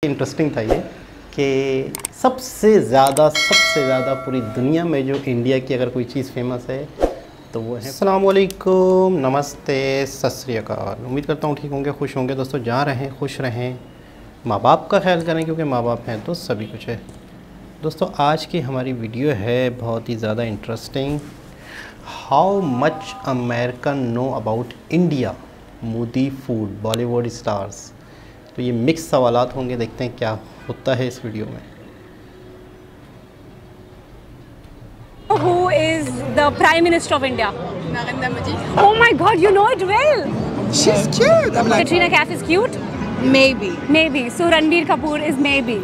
Interesting था ये कि सबसे ज़्यादा पूरी दुनिया में जो इंडिया की अगर कोई चीज़ फेमस है तो वो है। अस्सलाम वालेकुम, नमस्ते, सत श्री अकाल। उम्मीद करता हूँ ठीक होंगे, खुश होंगे। दोस्तों जहाँ रहें खुश रहें, माँ बाप का ख्याल करें क्योंकि माँ बाप हैं तो सभी कुछ है। दोस्तों आज की हमारी वीडियो है बहुत ही ज़्यादा interesting. How much American know about India movie food Bollywood stars. तो ये मिक्स सवालात होंगे, देखते हैं क्या होता है इस वीडियो में। Who is the Prime Minister of India? Narendra Modi. Oh my God, you know it well. She's cute. I'm like, Katrina Kaif is cute? maybe. Maybe. So Ranbir Kapoor is maybe.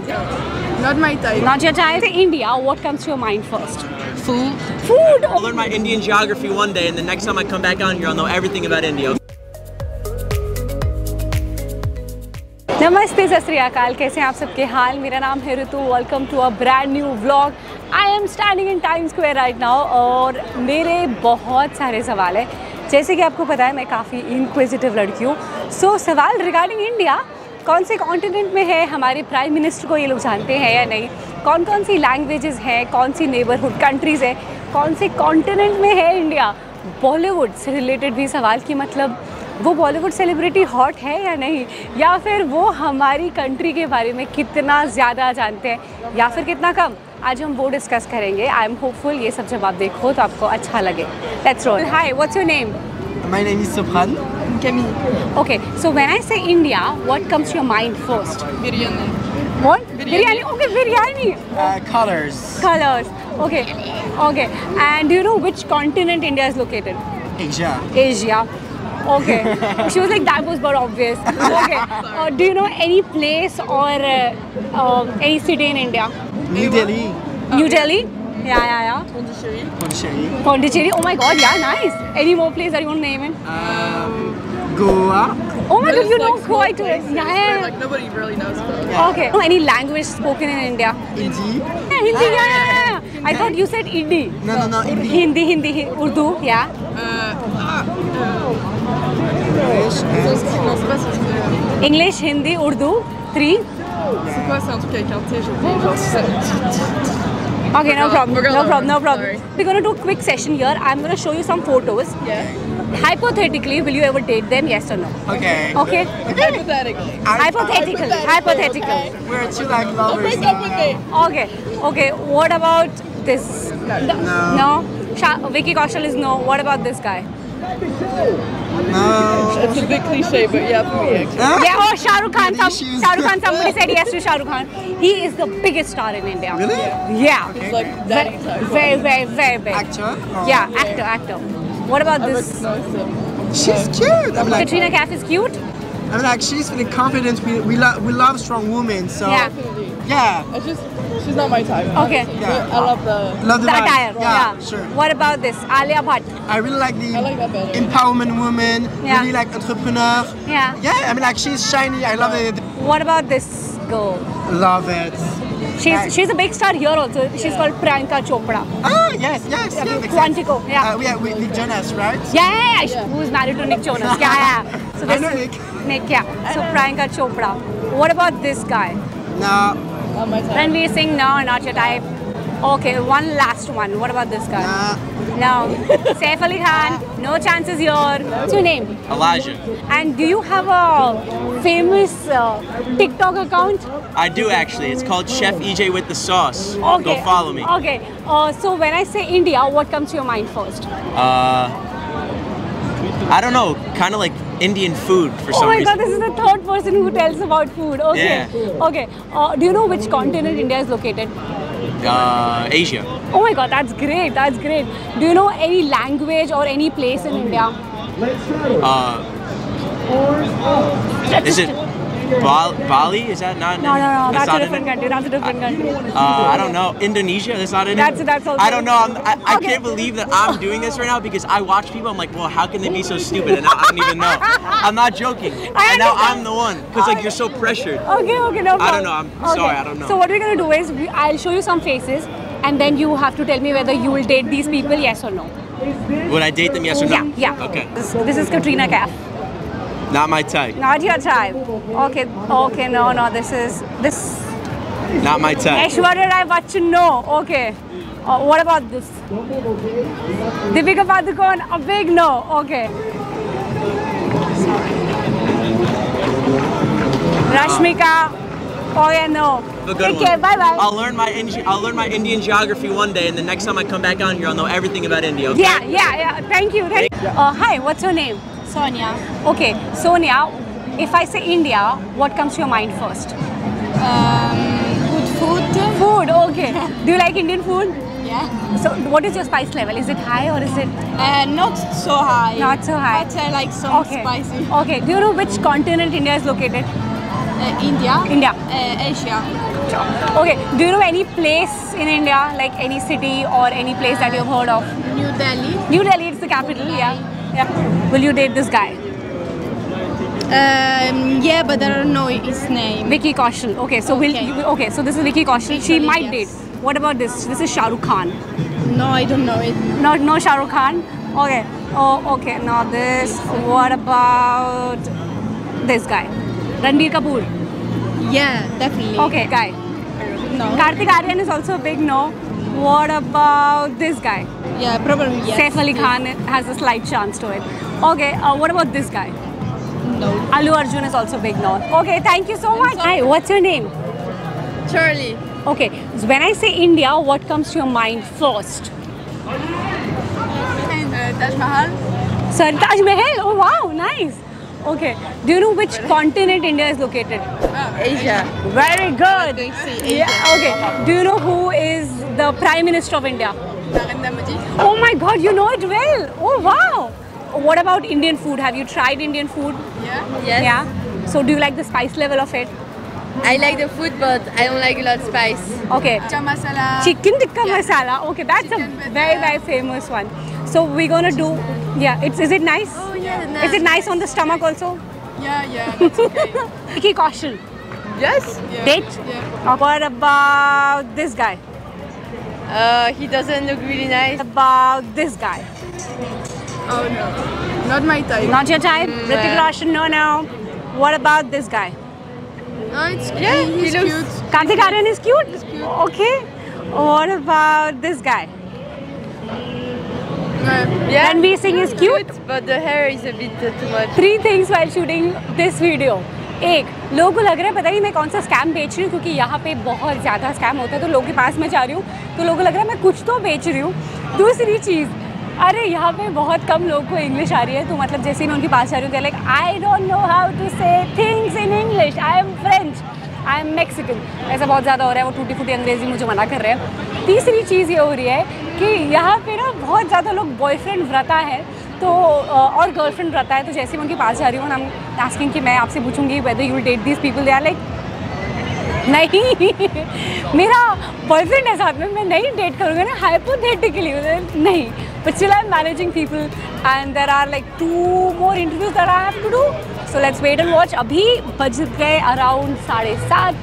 Not my type. Not your type. Say India, what comes to your mind first? Food. Food. I'll learn my Indian geography one day, and the next time I come back on here, I'll know everything about India. नमस्ते, सत श्री अकाल। कैसे हैं आप सबके हाल? मेरा नाम है Ritu. Welcome to a brand new vlog. I am standing in Time Square right now और मेरे बहुत सारे सवाल हैं। जैसे कि आपको पता है मैं काफ़ी इंक्विजिटिव लड़की हूँ। सो सवाल रिगार्डिंग इंडिया, कौन से कॉन्टिनेंट में है हमारे प्राइम मिनिस्टर को ये लोग जानते हैं या नहीं, कौन कौन सी लैंग्वेजेस हैं, कौन सी नेबरहुड कंट्रीज़ हैं, कौन से कॉन्टिनेंट में है इंडिया। बॉलीवुड से रिलेटेड भी सवाल कि मतलब वो बॉलीवुड सेलिब्रिटी हॉट है या नहीं, या फिर वो हमारी कंट्री के बारे में कितना ज़्यादा जानते हैं या फिर कितना कम। आज हम वो डिस्कस करेंगे। आई एम होपफुल ये सब जब आप देखो तो आपको अच्छा लगे। Let's roll. Hi, what's your name? My name is Sopran. Camille. Okay, so when I say India, what comes to your mind first? Biryani. What? Biryani. Okay, biryani. Colors. Colors. Okay. Okay. And do you know which continent India is located? Asia. Asia. Okay. She was like, that was but obvious. Okay. Do you know any place or any city in India? New Delhi. New Delhi? Yeah. Pondicherry. Pondicherry. Pondicherry. Oh my God, yeah, nice. Any more place that you want to name it? Goa. Oh my God, you know Goa too. Yeah. Like nobody really knows. Okay. Any language spoken in India? Hindi. Yeah, Hindi. Yeah. I thought you said Hindi. No. Hindi. Hindi. Urdu. Yeah. English and Non, c'est pas ça. English, Hindi, Urdu. 3. C'est quoi? C'est un truc avec un T, j'ai oublié. Genre, c'est ça. Okay, no problem. We're gonna learn. No problem. Sorry. We're gonna do a quick session here. I'm gonna show you some photos. Yeah. Hypothetically, will you ever date them? Yes or no? okay. Okay. Hypothetically. Hypothetical. We're two like lovers. Break up with me. Okay. What about this? No. Vicky Kaushal is no. What about this guy? No. It's a bit cliche, but yeah, for me, actually. Huh? Yeah. Oh, Shah Rukh Khan. Issues. Shah Rukh Khan. Somebody said yes to Shah Rukh Khan. He is the biggest star in India. Really? Yeah. It's like daddy type. Very big. Actor? Or- Yeah, actor. What about I this? recognize them. She's cute. I'm like, Katrina Kaif is cute. I'm like, she's feeling confident. We love strong women. So Yeah. Definitely. yeah. It's just, she's not my type. Okay. Yeah. But I love the. Love the The vibe. attire. Yeah, sure. What about this? Alia Bhatt. I really like the I like that better. empowerment woman. Yeah. Really like entrepreneur. Yeah. Yeah. I mean, like she's shiny. I love it. What about this girl? Love it. She's a big star here also. She's called Priyanka Chopra. Oh yes. Makes sense. Quantico. Yeah. With Nick Jonas, right? Yeah. Who's married to Nick Jonas? Yeah. So I know Nick. Nick, yeah. So Priyanka Chopra. What about this guy? No. Not my type. Ranveer Singh, no, not your type. Okay, one last one. What about this guy? No. Saif Ali Khan, no chances here. What's your name? Elijah. And do you have a famous TikTok account? I do actually. It's called Chef EJ with the sauce. Okay. Go follow me. Okay. So when I say India, what comes to your mind first? I don't know. Kind of like Indian food for Oh some my reason. God, this is the third person who tells about food. Okay. Yeah. Okay. Do you know which continent India is located? Asia. Oh my God, that's great. That's great. Do you know any language or any place in India? Is it Bali? Is that not? No. That's a not in different it? country. That's a different country. I don't know. Indonesia? That's not in it? That's also. I don't know. I Okay. can't believe that I'm doing this right now because I watch people. I'm like, well, how can they be so stupid? And I don't even know. I'm not joking. And now understand. I'm the one because like you're so pressured. Okay, no problem. I don't know. I'm sorry. I don't know. So what we're gonna do is I'll show you some faces, and then you have to tell me whether you will date these people, yes or no. Would I date them? Yes or no? Yeah. Okay. This is Katrina Kaif. Not my type. Not your type. Okay, okay, no, this. Not my type. Aishwarya Rai Bachchan, no. Okay. What about this? Deepika Padukone, a big no. Okay. Rashmika, oh yeah, no. A good Take one. care, bye bye. I'll learn my Indian geography one day, and the next time I come back on here, I'll know everything about India. Okay? Yeah. Thank you. Hi, what's your name? Sonia. Okay, Sonia. If I say India, what comes to your mind first? Good food. Food. Okay. Do you like Indian food? Yeah. So, what is your spice level? Is it high or is it Not so high. not so high? But I like some spicy. Okay. Do you know which continent India is located? India. India. Asia. Okay. Do you know any place in India, like any city or any place that you've heard of? New Delhi. New Delhi, it's the capital. Yeah. Will you date this guy? Yeah, but I don't know his name. Vicky Kaushal. Okay. So Okay. So this is Vicky Kaushal. She might yes. date. What about this? This is Shah Rukh Khan. No, I don't know it. No Shah Rukh Khan. Okay. Oh, okay. Now this. What about this guy? Ranbir Kapoor. Yeah, definitely. Okay, guy. No. Kartik Aaryan is also a big no. What about this guy? Yeah, probably yes. Saif Ali Khan has a slight chance to it. Okay. What about this guy? No. Allu Arjun is also big no. Okay. Thank you so much. Hi. What's your name? Charlie. Okay. So when I say India, what comes to your mind first? Taj Mahal. Sir, Taj Mahal. Oh wow, nice. Okay. Do you know which continent India is located? Asia. Very good. Going to say Asia. Yeah. Okay. Do you know who is the Prime Minister of India? Narendra Modi. Oh my God, you know it well. Oh wow. What about Indian food? Have you tried Indian food? Yeah. Yes. Yeah. So do you like the spice level of it? I like the food, but I don't like a lot of spice. Okay. Chicken masala. Chicken tikka masala. Okay, that's Chicken a with very famous one. So we're gonna do. Yeah. Is it nice? Oh yeah, nice. Is it nice on the stomach also? Yeah, that's okay. Vicky Kaushal. Yes. Yeah. Date? Yeah. What about this guy? He doesn't look really nice. About this guy? Oh no, not my type. Not your type? Hrithik Roshan, no. What about this guy? No, it's cute. Yeah, he looks cute. Kartik Aaryan is cute? He's cute. Okay. What about this guy? Yeah. Ranveer Singh is cute. But the hair is a bit too much. 3 things while shooting this video. एक, लोगों को लग रहा है पता नहीं मैं कौन सा स्कैम बेच रही हूँ क्योंकि यहाँ पे बहुत ज़्यादा स्कैम होता है तो लोगों के पास मैं जा रही हूँ तो लोगों को लग रहा है मैं कुछ तो बेच रही हूँ। दूसरी चीज़, अरे यहाँ पे बहुत कम लोगों को इंग्लिश आ रही है तो मतलब जैसे ही मैं उनके पास जा रही हूँ like I don't know how to say things in English, I am French, I am Mexican, ऐसा बहुत ज़्यादा हो रहा है। वो टूटी फूटी अंग्रेज़ी मुझे मना कर रहे हैं। तीसरी चीज़ ये हो रही है कि यहाँ पे ना बहुत ज़्यादा लोग बॉयफ्रेंड व्रता है तो और गर्लफ्रेंड व्रता है तो जैसे मैं उनके पास जा रही हूँ ना आस्किंग कि मैं आपसे पूछूंगी whether you will date this people, they are like नहीं मेरा बॉयफ्रेंड है साथ में, मैं नहीं डेट करूँगा ना हाइपोथेटिकली नहीं, but still I am managing people and there are like 2 more interviews that I have to do, so let's wait and watch। अभी बज गए around 7:30,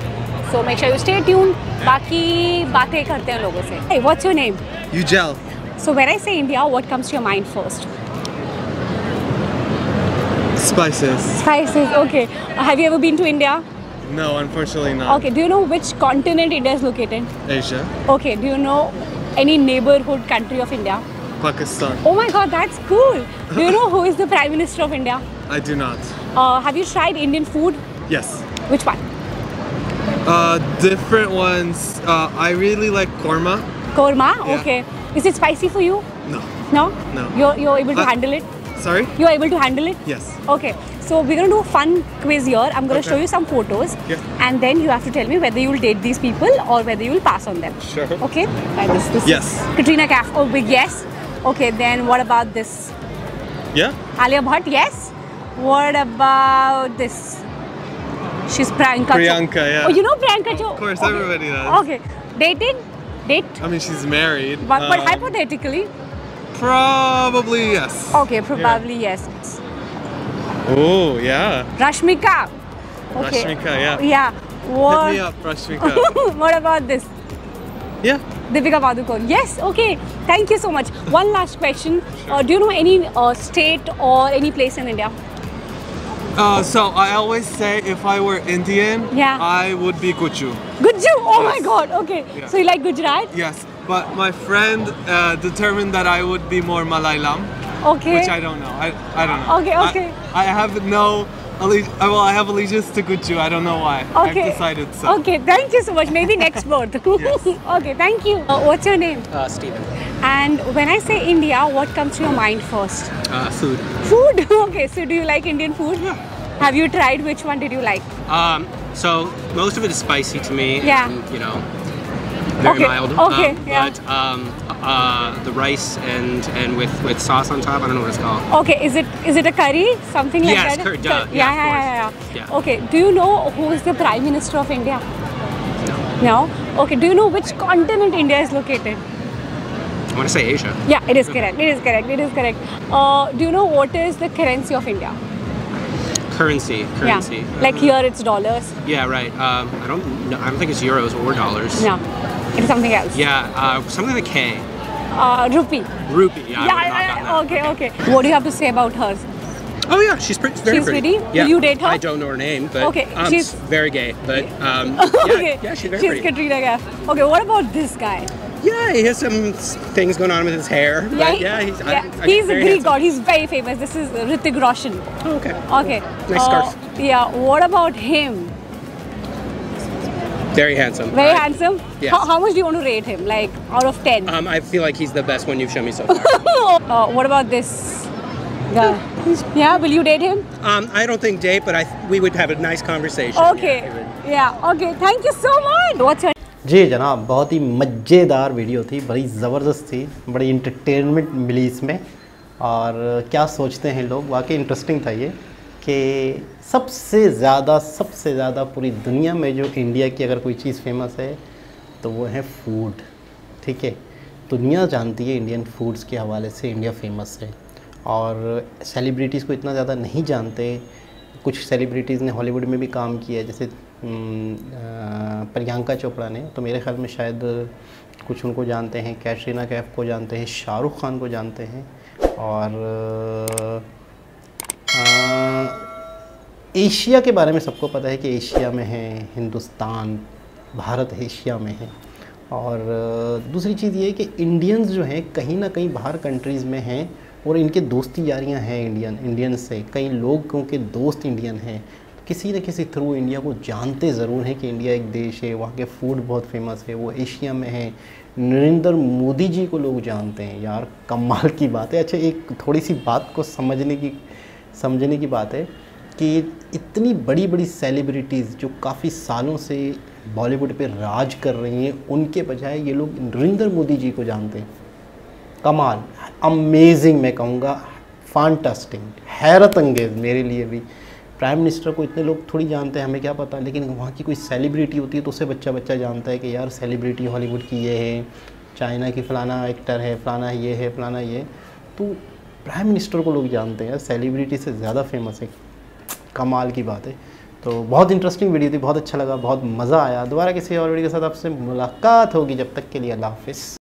so make sure you stay tuned। बाकी बातें करते हैं लोगों से। Hey, what's your name? Ujel. So when I say India, what comes to your mind first? Spices. Spices, okay. Have you ever been to India? No, unfortunately not. Okay, do you know which continent India is located? Asia. Okay, do you know any neighborhood country of India? Pakistan. Oh my God, that's cool. Do you know who is the Prime Minister of India? I do not. Have you tried Indian food? Yes. Which one? Different ones. I really like korma. Korma? Yeah. Okay. Is it spicy for you? No. No? No. You're able to handle it? Sorry? You're able to handle it? Yes. Okay, so we're going to do a fun quiz here. I'm going to Okay. show you some photos and then you have to tell me whether you will date these people or whether you will pass on them. Sure. Okay? This Yes. Katrina Kaif, oh big yes. Okay, then what about this? Yeah? Alia Bhatt, yes. What about this? She's Priyanka. Priyanka, yeah. Oh, you know Priyanka Chopra? Of course, everybody does. Okay. Dated? Date? I mean, she's married. But hypothetically? Probably yes. Okay, probably yes. Oh, yeah. Rashmika. Okay. Rashmika, yeah. Yeah. Hit me up, Rashmika. What about this? Yeah. Deepika Padukone. Yes, okay. Thank you so much. One last question. Do you know any state or any place in India? So I always say if I were Indian, Yeah. I would be Guju. Guju. Oh my God. Okay. Yeah. So you like Gujarat? Yes, but my friend determined that I would be more Malayalam, Okay. which I don't know. I don't know. Okay, okay. I have no well, I have allegiance to Guju. I don't know why. Okay. I've decided so. Okay. Thank you so much. Maybe next birth. Okay. Thank you. What's your name? Steven. And when I say India, what comes to your mind first? Food. Food. Okay. So do you like Indian food? Yeah. Have you tried? Which one did you like? So most of it is spicy to me. Yeah. And, you know, very Okay, mild. okay, yeah. But the rice and with sauce on top, I don't know what it's called. Okay. Is it a curry? Something like Yes, that? curry, duh. Yeah, Yeah, of yeah, course. yeah. Yeah. Okay. Do you know who is the Prime Minister of India? No. Okay. Do you know which continent India is located? I want to say Asia. Yeah, it is correct. It is correct. It is correct. Do you know what is the currency of India? Currency. Yeah. Like here it's dollars. Yeah, right. I don't know. I don't think it's euros or dollars. No. It is something else. Yeah, something like K. Rupee. Rupee. Yeah. I would have not gotten that. Okay. Okay. What do you have to say about her? Oh yeah, she's very She's pretty. pretty? Yeah. Will you date her? I don't know her name, but Okay, she's- very gay. But Okay. yeah, she's very She's pretty. Katrina Kaif. Okay. What about this guy? Yeah, he has some things going on with his hair. But yeah, he's He's a very Greek handsome. god. He's very famous. This is Hrithik Roshan. Oh, okay. Okay. Nice scarf. Yeah. What about him? Very handsome. Very handsome. Yes. How much do you want to rate him? Like out of 10? I feel like he's the best one you've shown me so far. What about this guy? Yeah. Will you date him? I don't think date, but we would have a nice conversation. Okay. Yeah. Okay. Thank you so much. What's your जी जनाब, बहुत ही मज़ेदार video थी, बड़ी ज़बरदस्त थी, बड़ी entertainment मिली इसमें। और क्या सोचते हैं लोग, वाकई इंटरेस्टिंग था ये कि सबसे ज़्यादा पूरी दुनिया में जो इंडिया की अगर कोई चीज़ फेमस है तो वो है फूड। ठीक है, दुनिया जानती है इंडियन फूड्स के हवाले से इंडिया फेमस है, और सेलिब्रिटीज़ को इतना ज़्यादा नहीं जानते। कुछ सेलिब्रिटीज़ ने हॉलीवुड में भी काम किया है, जैसे प्रियंका चोपड़ा ने, तो मेरे ख्याल में शायद कुछ उनको जानते हैं, कैटरीना कैफ को जानते हैं, शाहरुख खान को जानते हैं, और एशिया के बारे में सबको पता है कि एशिया में है हिंदुस्तान, भारत एशिया में है। और दूसरी चीज़ ये है कि इंडियंस जो हैं कहीं ना कहीं बाहर कंट्रीज़ में हैं, और इनके दोस्ती यारियाँ हैं इंडियन से, कई लोगों के दोस्त इंडियन हैं, किसी न किसी थ्रू इंडिया को जानते ज़रूर हैं कि इंडिया एक देश है, वहाँ के फूड बहुत फेमस है, वो एशिया में है। नरेंद्र मोदी जी को लोग जानते हैं यार, कमाल की बात है। अच्छा, एक थोड़ी सी बात को समझने की बात है कि इतनी बड़ी सेलिब्रिटीज़ जो काफ़ी सालों से बॉलीवुड पे राज कर रही हैं, उनके बजाय ये लोग नरेंद्र मोदी जी को जानते हैं। कमाल, अमेजिंग, मैं कहूँगा फैंटास्टिक, हैरत अंगेज़ मेरे लिए भी। प्राइम मिनिस्टर को इतने लोग थोड़ी जानते हैं, हमें क्या पता, लेकिन वहाँ की कोई सेलिब्रिटी होती है तो उसे बच्चा जानता है कि यार सेलिब्रिटी हॉलीवुड की ये है, चाइना की फ़लाना एक्टर है, फ़लाना ये है, फ़लाना ये। तो प्राइम मिनिस्टर को लोग जानते हैं यार, सेलिब्रिटी से ज़्यादा फेमस है। कमाल की बात है। तो बहुत इंटरेस्टिंग वीडियो थी, बहुत अच्छा लगा, बहुत मज़ा आया। दोबारा किसी और वीडियो के साथ आपसे मुलाकात होगी, जब तक के लिए अल्लाह हाफ़िज़।